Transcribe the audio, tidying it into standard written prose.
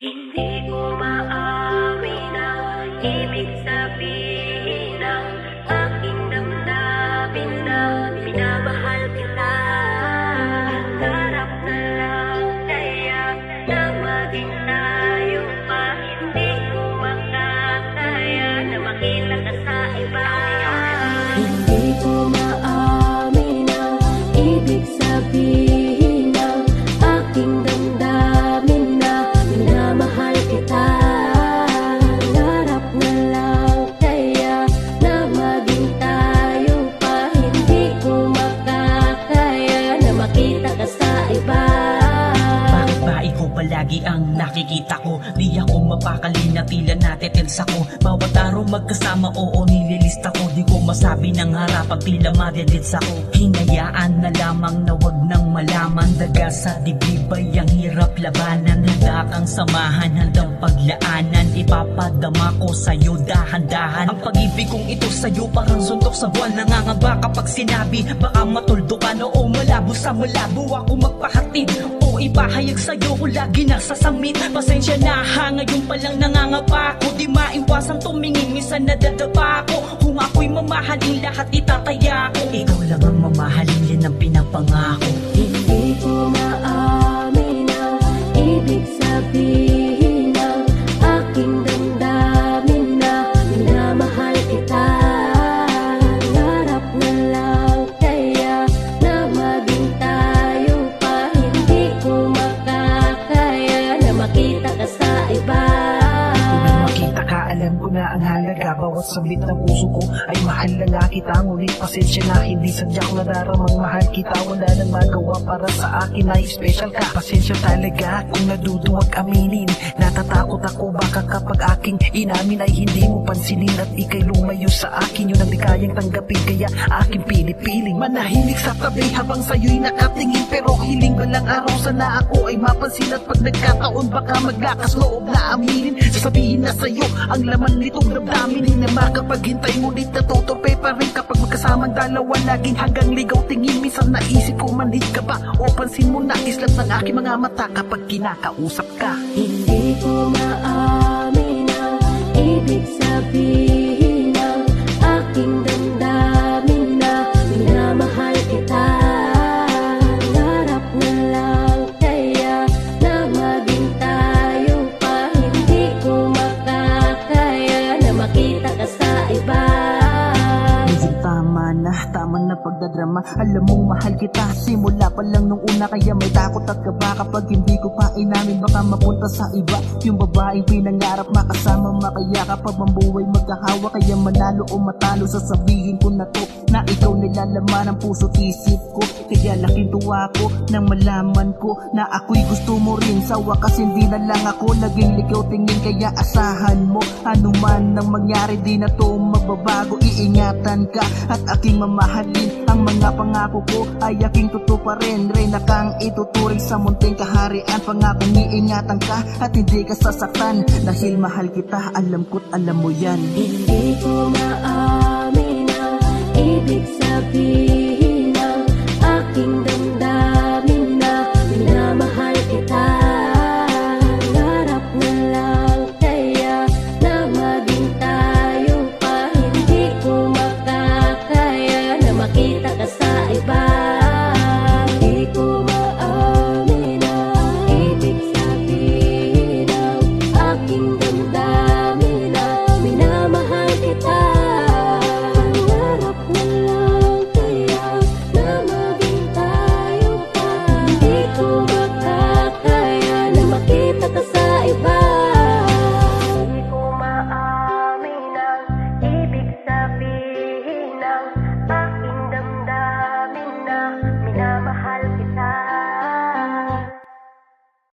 Hindi ko maamin ang ibig sabihin ng aking damdamin na minamahal kita. Hangarap na lang kaya na maging tayo pa. Hindi ko makakaya na makita ka sa iba. Hindi ko maamin ang ibig sabihin ng aking damdamin na minamahal kita. Hangarap na lang kaya na maging tayo pa. Hindi ko makakaya na makita ka sa iba. Bakit ba ikaw palagi ang nakikita ko? Di ako mapakali na tila natetels ako. Bawat araw magkasama, oo nililista ko. Di ko masabi ng harap pag tila madedits ako. Hinayaan na lamang na wag nang malaman. Daga sa dibdib ay ang hirap labanan. Handa kang samahan, handang paglaanan. Ipapadama ko sa'yo dahan-dahan. Ang pag-ibig kong ito sa'yo parang suntok sa buwan. Nangangamba kapag sinabi baka matuldukan. Oo malabo sa malabo ako magpahatid. O ipahayag sa'yo ko lagi nasasamit. Pasensya na ha, ngayon palang nangangapa ako. Di maiwasang tumingin, minsan nadadapa ako. Kung ako'y mamahalin, lahat itataya ko. Ikaw lang ang mamahalin, yan ang pinapangako. Hindi ko maamin ang ibig sabihin ng aking damdamin na minamahal kita. Hangarap na lang kaya na maging tayo pa. Hindi ko makakaya na makita ka sa iba. Nang makita ka, alam ko na ang halaga. Bawat sabit ng puso ko ay mahal na nga kita. Ngunit pasensya na, hindi sadya ko nadaramang mahal kita. Wala nang magawa para sa akin ay special ka. Pasensya talaga kung naduduwag aminin. Natatakot ako baka kapag aking inamin ay hindi mo pansinin. At ikay lumayo sa akin, yun ang di kayang tanggapin. Kaya aking pinipiling manahimik sa tabi habang sa'yo'y nakatingin. Pero hiling balang araw sana ako ay mapansin. At pag nagkataon baka maglakas loob na aminin. Sasabihin na sa'yo ang laman nitong damdamin. Hindi na makapaghintay, ngunit natutupi pa rin kapag magkasamang dalawa. Laging hanggang ligaw tingin, minsan naisip ko manhid ka ba o pansin mo na islat ng aking mga mata kapag kinakausap ka. Hindi ko maamin ang ibig sabihin ng aking damdamin na minamahal kita. Hangarap na lang kaya na maging tayo pa. Hindi ko makakaya na makita ka sa iba. Medyo tama na pagdadrama. Alam mong mahal kita, simula pa lang nung una. Kaya may takot at kaba kapag hindi ko pa inamin. Baka mapunta sa iba, yung babaeng pinangarap. Makasama, makayakap habang buhay magkahawa. Kaya manalo o matalo, sasabihin ko na to na ikaw nilalaman ang puso't isip ko. Kaya laking tuwa ko nang malaman ko na ako'y gusto mo rin. Sa wakas hindi na lang ako naging ligaw tingin. Kaya asahan mo, anuman nang mangyari di na to magbabago. Iingatan ka at aking mamahalin. Ang mga pangako ko ay aking tutuparin. Reyna kang ituturing sa munting kaharian. Pangakong iingatan ka at hindi ka sasaktan. Dahil mahal kita, alam ko't alam mo yan. Hindi ko maamin ang ibig sabihin